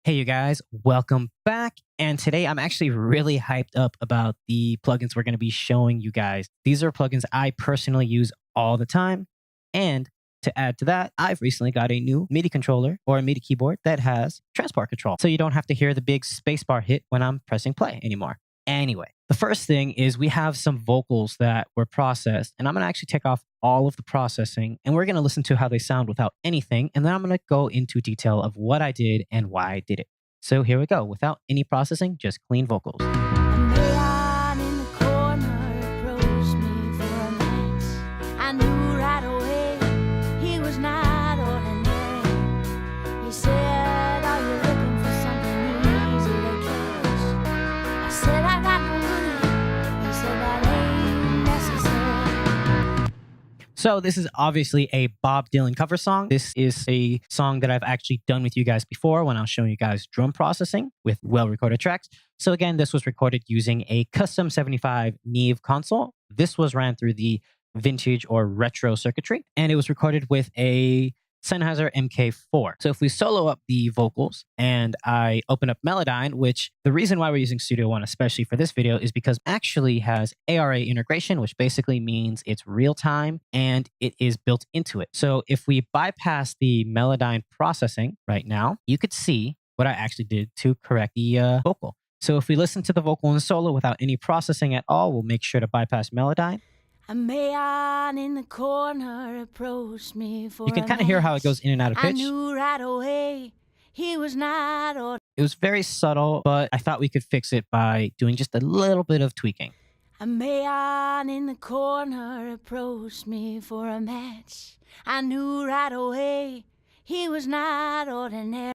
Hey, you guys, welcome back. And today I'm actually really hyped up about the plugins we're going to be showing you guys. These are plugins I personally use all the time. And to add to that, I've recently got a new MIDI controller or a MIDI keyboard that has transport control. So you don't have to hear the big spacebar hit when I'm pressing play anymore. Anyway, the first thing is we have some vocals that were processed, and I'm going to actually take off all of the processing, and we're going to listen to how they sound without anything, and then I'm going to go into detail of what I did and why I did it. So here we go. Without any processing, just clean vocals. A man in the corner approached me for a match. I knew right away he was not ordinary. He said, "Are you looking for something easy to catch?" I said, "I got no money." He said, "That ain't necessary." So this is obviously a Bob Dylan cover song. This is a song that I've actually done with you guys before when I was showing you guys drum processing with well-recorded tracks. So again, this was recorded using a custom 75 Neve console. This was ran through the vintage or retro circuitry, and it was recorded with a Sennheiser MK4. So if we solo up the vocals and I open up Melodyne, which the reason why we're using Studio One, especially for this video, is because it actually has ARA integration, which basically means it's real time and it is built into it. So if we bypass the Melodyne processing right now, you could see what I actually did to correct the vocal. So if we listen to the vocal in solo without any processing at all, we'll make sure to bypass Melodyne. A man in the corner approached me for a You can kind of hear how it goes in and out of I pitch. knew right away he was not ordinary. It was very subtle, but I thought we could fix it by doing just a little bit of tweaking. A man in the corner approached me for a match. I knew right away he was not ordinary.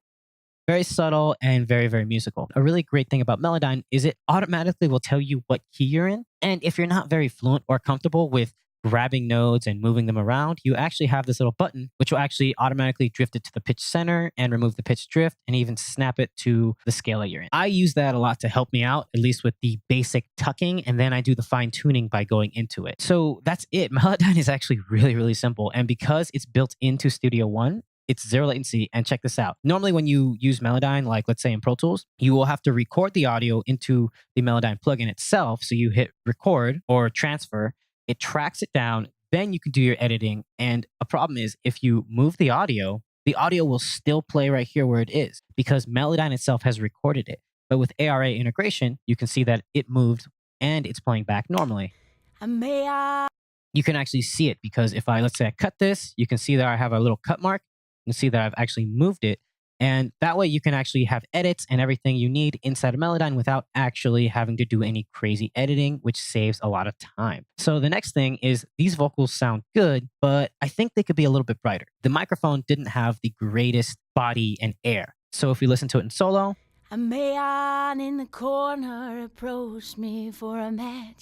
Very subtle and very, very musical. A really great thing about Melodyne is it automatically will tell you what key you're in. And if you're not very fluent or comfortable with grabbing nodes and moving them around, you actually have this little button, which will actually automatically drift it to the pitch center and remove the pitch drift and even snap it to the scale that you're in. I use that a lot to help me out, at least with the basic tucking, and then I do the fine tuning by going into it. So that's it. Melodyne is actually really, really simple. And because it's built into Studio One, it's zero latency. And check this out. Normally when you use Melodyne, like let's say in Pro Tools, you will have to record the audio into the Melodyne plugin itself. So you hit record or transfer, it tracks it down, then you can do your editing. And a problem is if you move the audio will still play right here where it is because Melodyne itself has recorded it. But with ARA integration, you can see that it moved and it's playing back normally. You can actually see it because if let's say I cut this, you can see that I have a little cut mark. You can see that I've actually moved it. And that way you can actually have edits and everything you need inside of Melodyne without actually having to do any crazy editing, which saves a lot of time. So the next thing is these vocals sound good, but I think they could be a little bit brighter. The microphone didn't have the greatest body and air. So if we listen to it in solo. A man in the corner approached me for a match.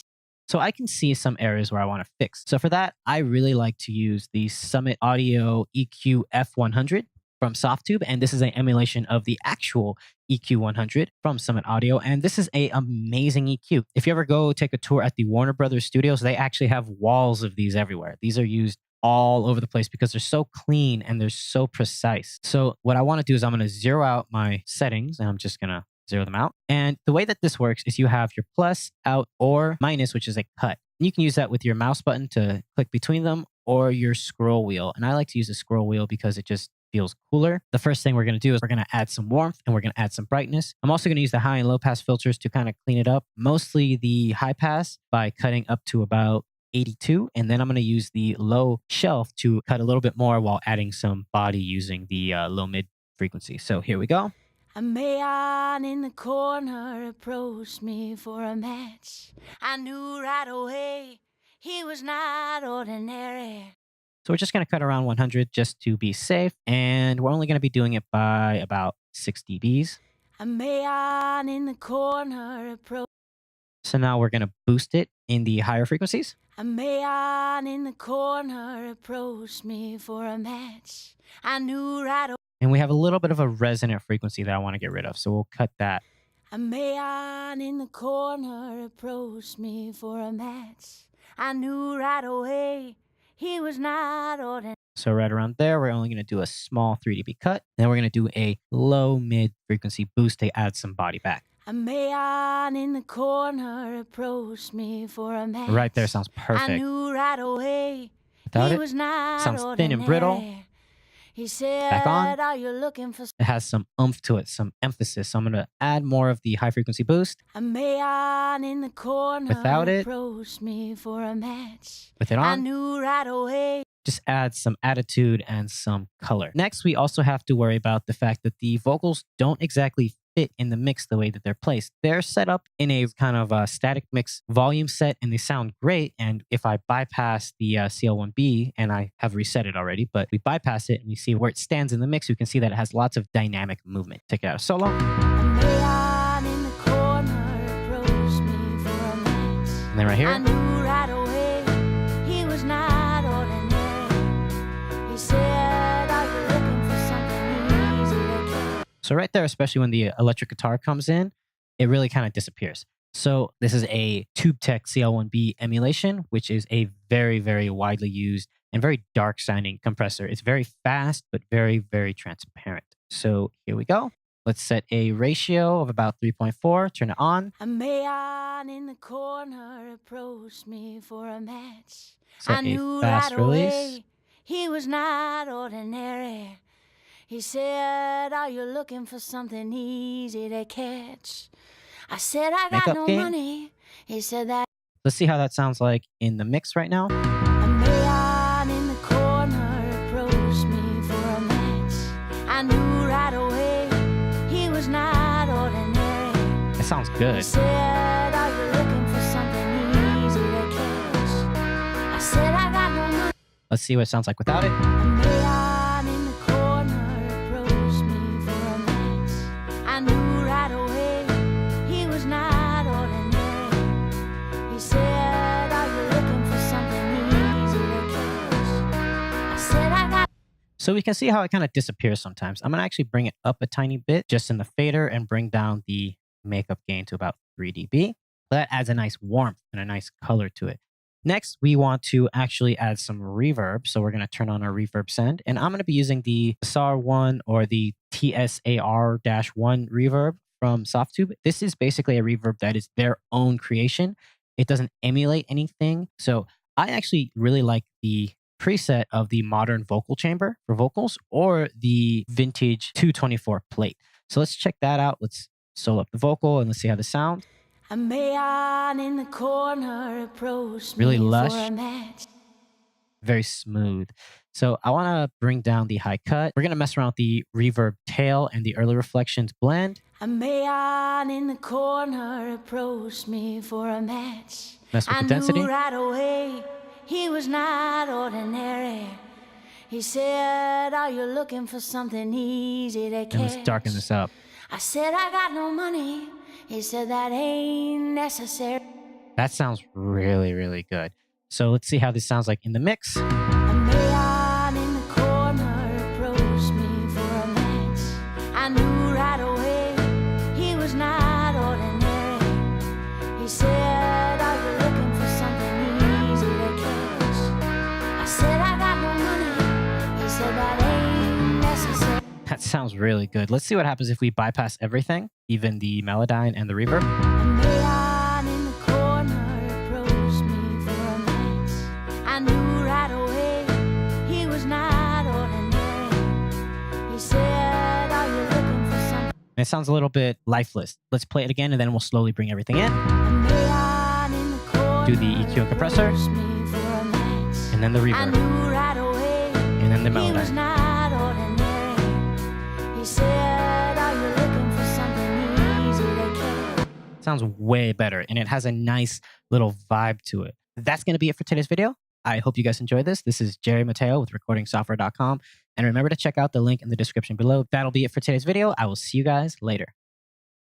So I can see some areas where I want to fix. So for that, I really like to use the Summit Audio EQF-100 from Softube. And this is an emulation of the actual EQ100 from Summit Audio. And this is an amazing EQ. If you ever go take a tour at the Warner Brothers studios, they actually have walls of these everywhere. These are used all over the place because they're so clean and they're so precise. So what I want to do is I'm going to zero out my settings and I'm just going to zero them out. And the way that this works is you have your plus, out, or minus, which is a cut. And you can use that with your mouse button to click between them or your scroll wheel. And I like to use the scroll wheel because it just feels cooler. The first thing we're going to do is we're going to add some warmth and we're going to add some brightness. I'm also going to use the high and low pass filters to kind of clean it up. Mostly the high pass by cutting up to about 82. And then I'm going to use the low shelf to cut a little bit more while adding some body using the low mid frequency. So here we go. A man in the corner approached me for a match. I knew right away he was not ordinary. So we're just going to cut around 100 just to be safe. And we're only going to be doing it by about 6 dBs. A man in the corner approached. So now we're going to boost it in the higher frequencies. A man in the corner approached me for a match. I knew right away. And we have a little bit of a resonant frequency that I want to get rid of. So we'll cut that. A man in the corner approached me for a match. I knew right away he was not ordinary. So right around there, we're only going to do a small 3 dB cut. Then we're going to do a low mid frequency boost to add some body back. A man in the corner approached me for a match. Right there sounds perfect. I knew right away Without he it, was not sounds ordinary. thin and brittle. He said, Back on. "Are you looking for?" It has some oomph to it, some emphasis. So I'm going to add more of the high frequency boost. A man in the corner Without it, approached me for a match. with it I on, knew right away. just add some attitude and some color. Next, we also have to worry about the fact that the vocals don't exactly fit in the mix the way that they're placed. They're set up in a kind of a static mix volume set and they sound great. And if I bypass the CL1B, and I have reset it already, but we bypass it and we see where it stands in the mix, you can see that it has lots of dynamic movement. Take it out of solo. A man in the corner approached me for a match. And then right I here, knew right away he was not ordinary. He said, "Are you looking for something easy to get?" so right there, especially when the electric guitar comes in, it really kind of disappears. So this is a TubeTech CL1B emulation, which is a very, very widely used and very dark sounding compressor. It's very fast, but very, very transparent. So here we go. Let's set a ratio of about 3.4, turn it on. A man in the corner approached me for a match. Set I a knew fast right release. away he was not ordinary. He said, "Are you looking for something easy to catch?" I said, "I got Makeup no gain. money." He said that. Let's see how that sounds like in the mix right now. A man in the corner approached me for a match. I knew right away he was not ordinary. It sounds He good. said, "Are you looking for something easy to catch?" I said, "I got no money." Let's see what it sounds like without it. A man in the corner approached me for a match. I knew right away he was not ordinary. He said, "Are you looking for something easy to catch?" I said, "I got." So we can see how it kind of disappears sometimes. I'm going to actually bring it up a tiny bit just in the fader and bring down the makeup gain to about 3 dB. That adds a nice warmth and a nice color to it. Next, we want to actually add some reverb. So we're going to turn on our reverb send. And I'm going to be using the TSAR1 or the TSAR1 Reverb from Softube. This is basically a reverb that is their own creation. It doesn't emulate anything. So I actually really like the preset of the modern vocal chamber for vocals or the vintage 224 plate. So let's check that out. Let's solo up the vocal and let's see how this sounds. A man in the corner approached Really me lush. for a match. Very smooth. So I want to bring down the high cut. We're going to mess around with the reverb tail and the early reflections blend. A man in the corner approached me for a match. Mess with I the density. knew right away he was not ordinary. He said, "Are you looking for something easy to catch?" And let's darken this up. I said, "I got no money." He said, "That ain't necessary." That sounds really, really good. So let's see how this sounds like in the mix. A man in the corner approached me for a match. I knew right away he was not ordinary. He said, "Are you looking for something easy to catch?" I said, "I got no money." He said, "That ain't necessary." That sounds really good. Let's see what happens if we bypass everything, even the Melodyne and the reverb. A man in the corner approached me for a match. I knew right away he was not ordinary. He said, "Are you looking for something?" And it sounds a little bit lifeless. Let's play it again and then we'll slowly bring everything in. A man in the corner Do the EQ and compressor, approached me for a match. and then the I reverb, knew right away and then the he was Melodyne. not ordinary. He said, "Are you looking for something easy to catch?" Sounds way better and it has a nice little vibe to it. That's going to be it for today's video. I hope you guys enjoyed this. This is Jerry Mateo with recordingsoftware.com. And remember to check out the link in the description below. That'll be it for today's video. I will see you guys later.